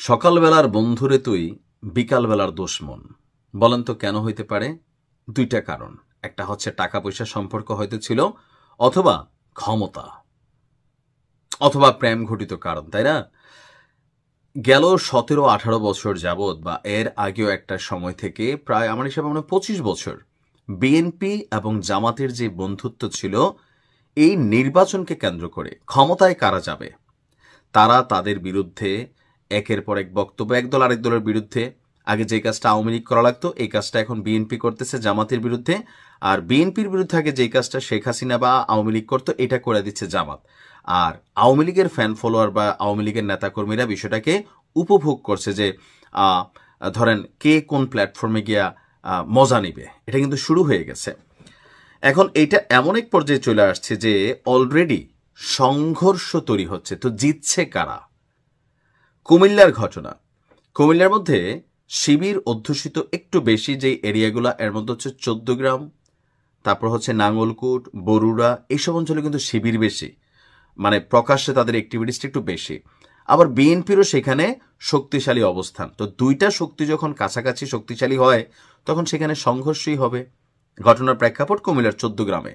সকালবেলার বন্ধুরে তুই বিকালবেলার দুশমন। বলেন তো কেন হইতে পারে? দুইটা কারণ। একটা হচ্ছে টাকা পয়সা সম্পর্ক হয়তো ছিল, অথবা ক্ষমতা, অথবা প্রেম ঘটিত কারণ, তাই না? গেল 17-18 বছর যাবৎ বা এর আগেও একটা সময় থেকে প্রায় আমার হিসাবে 25 বছর বিএনপি এবং জামাতের যে বন্ধুত্ব ছিল, এই নির্বাচনকে কেন্দ্র করে ক্ষমতায় কারা যাবে, তারা তাদের বিরুদ্ধে একের পর এক বক্তব্য, একদল আরেক দলের বিরুদ্ধে। আগে যে কাজটা আওয়ামী লীগ করা লাগতো, এই কাজটা এখন বিএনপি করতেছে জামাতের বিরুদ্ধে। আর বিএনপির বিরুদ্ধে আগে যে কাজটা শেখ হাসিনা বা আওয়ামী লীগ করতো, এটা করে দিচ্ছে জামাত। আর আওয়ামী লীগের ফ্যান ফলোয়ার বা আওয়ামী লীগের নেতাকর্মীরা বিষয়টাকে উপভোগ করছে যে ধরেন কে কোন প্ল্যাটফর্মে গিয়া মজা নিবে। এটা কিন্তু শুরু হয়ে গেছে। এখন এইটা এমন এক পর্যায়ে চলে আসছে যে অলরেডি সংঘর্ষ তৈরি হচ্ছে। তো জিতছে কারা? কুমিল্লার ঘটনা। কুমিল্লার মধ্যে শিবির অধ্যুষিত একটু বেশি যে এরিয়াগুলো, এর মধ্যে হচ্ছে 14 গ্রাম, তারপর হচ্ছে নাঙ্গলকোট, বরুড়া, এইসব অঞ্চলে কিন্তু শিবির বেশি, মানে প্রকাশ্যে তাদের অ্যাক্টিভিটিসটা একটু বেশি। আবার বিএনপিরও সেখানে শক্তিশালী অবস্থান। তো দুইটা শক্তি যখন কাছাকাছি শক্তিশালী হয়, তখন সেখানে সংঘর্ষই হবে। ঘটনার প্রেক্ষাপট কুমিল্লার 14 গ্রামে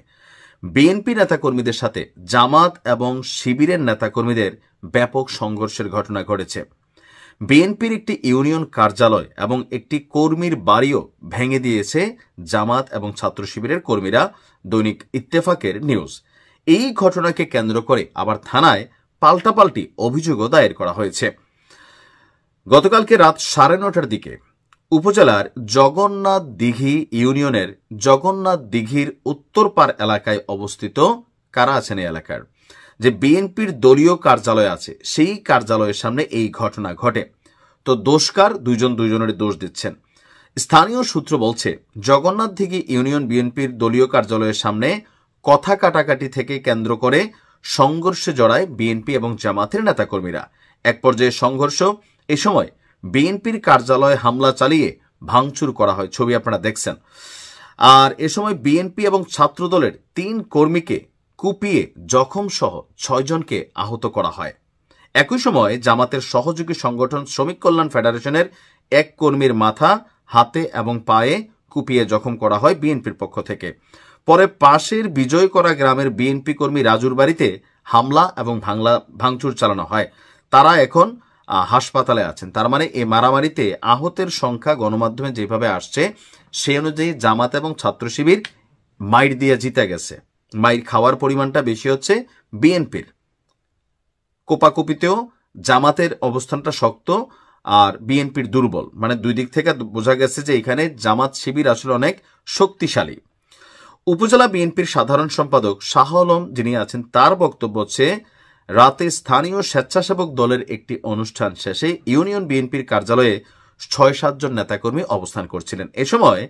বিএনপি নেতাকর্মীদের সাথে জামাত এবং শিবিরের নেতাকর্মীদের ব্যাপক সংঘর্ষের ঘটনা ঘটেছে। বিএনপির একটি ইউনিয়ন কার্যালয় এবং একটি কর্মীর বাড়িও ভেঙে দিয়েছে জামাত এবং ছাত্র শিবিরের কর্মীরা, দৈনিক ইত্তেফাকের নিউজ। এই ঘটনাকে কেন্দ্র করে আবার থানায় পাল্টাপাল্টি অভিযোগও দায়ের করা হয়েছে। গতকালকে রাত 9:30টার দিকে উপজেলার জগন্নাথ দিঘি ইউনিয়নের জগন্নাথ দিঘির উত্তরপাড় এলাকায় অবস্থিত, কারা আছেন এই এলাকার, যে বিএনপির দলীয় কার্যালয় আছে, সেই কার্যালয়ের সামনে এই ঘটনা ঘটে। তো দোষকার দুইজন দুইজনের দোষ দিচ্ছেন। স্থানীয় সূত্র বলছে, জগন্নাথ দিঘি ইউনিয়ন বিএনপির দলীয় কার্যালয়ের সামনে কথা কাটাকাটি থেকে কেন্দ্র করে সংঘর্ষে জড়ায় বিএনপি এবং জামাতের নেতাকর্মীরা। এক পর্যায়ে সংঘর্ষ। এ সময় বিএনপির কার্যালয়ে হামলা চালিয়ে ভাঙচুর করা হয়, ছবি আপনারা দেখছেন। আর এ সময় বিএনপি এবং ছাত্রদলের 3 কর্মীকে কুপিয়ে জখম সহ 6 জনকে আহত করা হয়। একই সময় জামাতের সহযোগী সংগঠন শ্রমিক কল্যাণ ফেডারেশনের এক কর্মীর মাথা, হাতে এবং পায়ে কুপিয়ে জখম করা হয় বিএনপির পক্ষ থেকে। পরে পাশের বিজয়করা গ্রামের বিএনপি কর্মী রাজুর বাড়িতে হামলা এবং ভাঙচুর চালানো হয়। তারা এখন হাসপাতালে আছেন। তার মানে এই মারামারিতে আহতের সংখ্যা গণমাধ্যমে যেভাবে আসছে, সেই অনুযায়ী জামাত এবং ছাত্র শিবির মাইর দিয়ে জিতে গেছে। মাইর খাওয়ার পরিমাণটা বেশি হচ্ছে বিএনপির। কোপাকুপিতেও জামাতের অবস্থানটা শক্ত আর বিএনপির দুর্বল, মানে দুই দিক থেকে বোঝা গেছে যে এখানে জামাত শিবির আসলে অনেক শক্তিশালী। উপজেলা বিএনপির সাধারণ সম্পাদক শাহ আলম যিনি আছেন, তার বক্তব্য হচ্ছে, রাতে স্থানীয় স্বেচ্ছাসেবক দলের একটি অনুষ্ঠান শেষে ইউনিয়ন বিএনপির কার্যালয়ে 6-7 জন নেতাকর্মী অবস্থান করছিলেন। এ সময়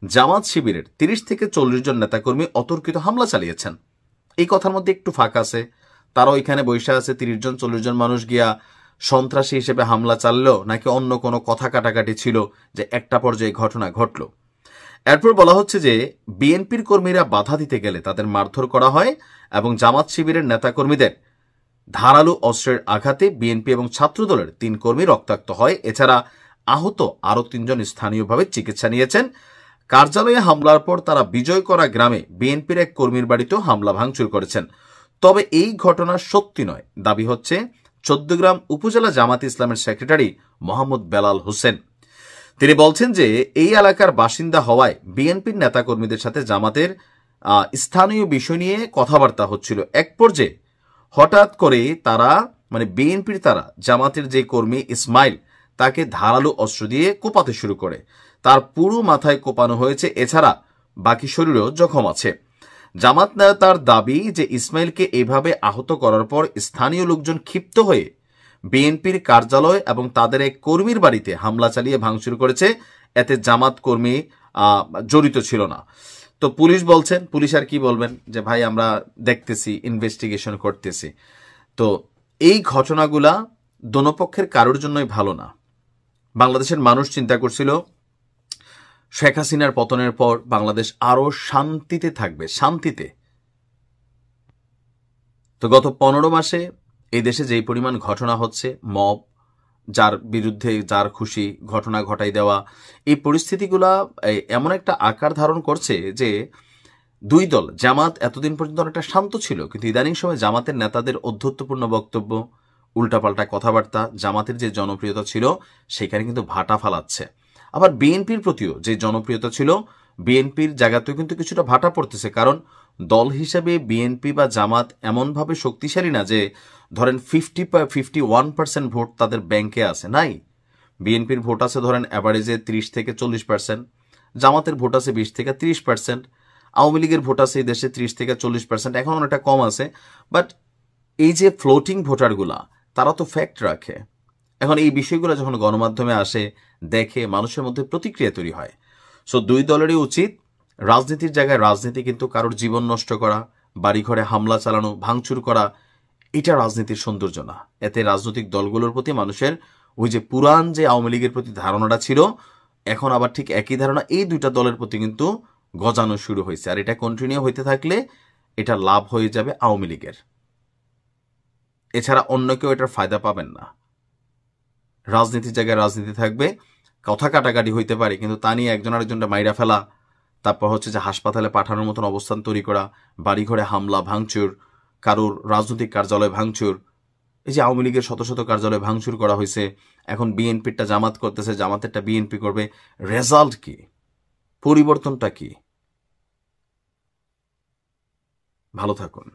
জামাত শিবিরের 30 থেকে 40 জন নেতাকর্মী অতর্কিত হামলা চালিয়েছেন। এই কথার মধ্যে একটু ফাঁক আছে। তারাও এখানে বৈশা আছে, 30 জন 40 জন মানুষ গিয়া সন্ত্রাসী হিসেবে হামলা চাললো, নাকি অন্য কোনো কথা কাটাকাটি ছিল যে একটা পর্যায়ে ঘটনা ঘটল। এরপর বলা হচ্ছে যে বিএনপির কর্মীরা বাধা দিতে গেলে তাদের মারধর করা হয় এবং জামাত শিবিরের নেতাকর্মীদের ধারালো অস্ত্রের আঘাতে বিএনপি এবং ছাত্রদলের 3 কর্মী রক্তাক্ত হয়। এছাড়া আহত আরও 3 জন স্থানীয়ভাবে চিকিৎসা নিয়েছেন। কার্যালয়ে হামলার পর তারা বিজয়করা গ্রামে বিএনপির এক কর্মীর বাড়িতেও হামলা ভাঙচুর করেছেন। তবে এই ঘটনা সত্যি নয়, দাবি হচ্ছে 14 গ্রাম উপজেলা জামাত ইসলামের সেক্রেটারি মোহাম্মদ বেলাল হোসেন। তিনি বলছেন যে এই এলাকার বাসিন্দা হওয়ায় বিএনপির নেতাকর্মীদের সাথে জামাতের স্থানীয় বিষয় নিয়ে কথাবার্তা হচ্ছিল। এক পর্যায়ে হঠাৎ করে তারা, মানে বিএনপির তারা, জামাতের যে কর্মী ইসমাইল, তাকে ধারালো অস্ত্র দিয়ে কোপাতে শুরু করে। তার পুরো মাথায় কোপানো হয়েছে, এছাড়া বাকি শরীরেও জখম আছে। জামাত নেতার দাবি যে ইসমাইলকে এভাবে আহত করার পর স্থানীয় লোকজন ক্ষিপ্ত হয়ে বিএনপির কার্যালয় এবং তাদের এক কর্মীর বাড়িতে হামলা চালিয়ে ভাঙচুর করেছে। এতে জামাত কর্মী জড়িত ছিল না। তো পুলিশ বলছেন, পুলিশ আর কি বলবেন, যে ভাই আমরা দেখতেছি, ইনভেস্টিগেশন করতেছি। তো এই ঘটনাগুলা দোনো পক্ষের কারোর জন্যই ভালো না। বাংলাদেশের মানুষ চিন্তা করছিল শেখ হাসিনার পতনের পর বাংলাদেশ আরো শান্তিতে থাকবে, শান্তিতে। তো গত 15 মাসে এই দেশে যেই পরিমাণ ঘটনা হচ্ছে, মব, যার বিরুদ্ধে যার খুশি ঘটনা ঘটাই দেওয়া, এই পরিস্থিতিগুলা এমন একটা আকার ধারণ করছে যে দুই দল, জামাত এতদিন পর্যন্ত অনেকটা শান্ত ছিল, কিন্তু ইদানিং সময় জামাতের নেতাদের অধ্যত্বপূর্ণ বক্তব্য, উল্টাপাল্টা কথাবার্তা জামাতের যে জনপ্রিয়তা ছিল সেখানে কিন্তু ভাটা ফালাচ্ছে। আবার বিএনপির প্রতিও যে জনপ্রিয়তা ছিল, বিএনপির জায়গাতেও কিন্তু কিছুটা ভাটা পড়তেছে। কারণ দল হিসেবে বিএনপি বা জামাত এমনভাবে শক্তিশালী না যে ধরেন 51% ভোট তাদের ব্যাংকে আছে, নাই। বিএনপির ভোট আছে ধরেন অ্যাভারেজে 30 থেকে 40%, জামাতের ভোট আছে 20 থেকে 30%, আওয়ামী লীগের ভোট আছে এই দেশে 30 থেকে 40%, এখন অনেকটা কম আছে। বাট এই যে ফ্লোটিং ভোটারগুলা, তারা তো ফ্যাক্ট রাখে। এখন এই বিষয়গুলো যখন গণমাধ্যমে আসে, দেখে, মানুষের মধ্যে প্রতিক্রিয়া তৈরি হয়। সো দুই দলেরই উচিত রাজনীতির জায়গায় রাজনীতি কিন্তু কারোর জীবন নষ্ট করা, বাড়িঘরে হামলা চালানো, ভাঙচুর করা, এটা রাজনীতির সৌন্দর্য না। এতে রাজনৈতিক দলগুলোর প্রতি মানুষের ওই যে পুরান যে আওয়ামী লীগের প্রতি ধারণাটা ছিল, এখন আবার ঠিক একই ধারণা এই দুইটা দলের প্রতি কিন্তু গজানো শুরু হয়েছে। আর এটা কন্টিনিউ হইতে থাকলে এটা লাভ হয়ে যাবে আওয়ামী লীগের, এছাড়া অন্য কেউ এটার ফায়দা পাবেন না। রাজনীতির জায়গায় রাজনীতি থাকবে, কথা কাটাকাটি হইতে পারে, কিন্তু তা নিয়ে একজন আরেকজনটা মাইরা ফেলা, তারপর হচ্ছে যে হাসপাতালে পাঠানোর মতন অবস্থান তৈরি করা, বাড়িঘরে হামলা ভাঙচুর, কারোর রাজনৈতিক কার্যালয় ভাঙচুর, এই যে আওয়ামী লীগের শত শত কার্যালয় ভাঙচুর করা হয়েছে, এখন বিএনপিরটা জামাত করতেছে, জামাতেরটা বিএনপি করবে, রেজাল্ট কি? পরিবর্তনটা কি? ভালো থাকুন।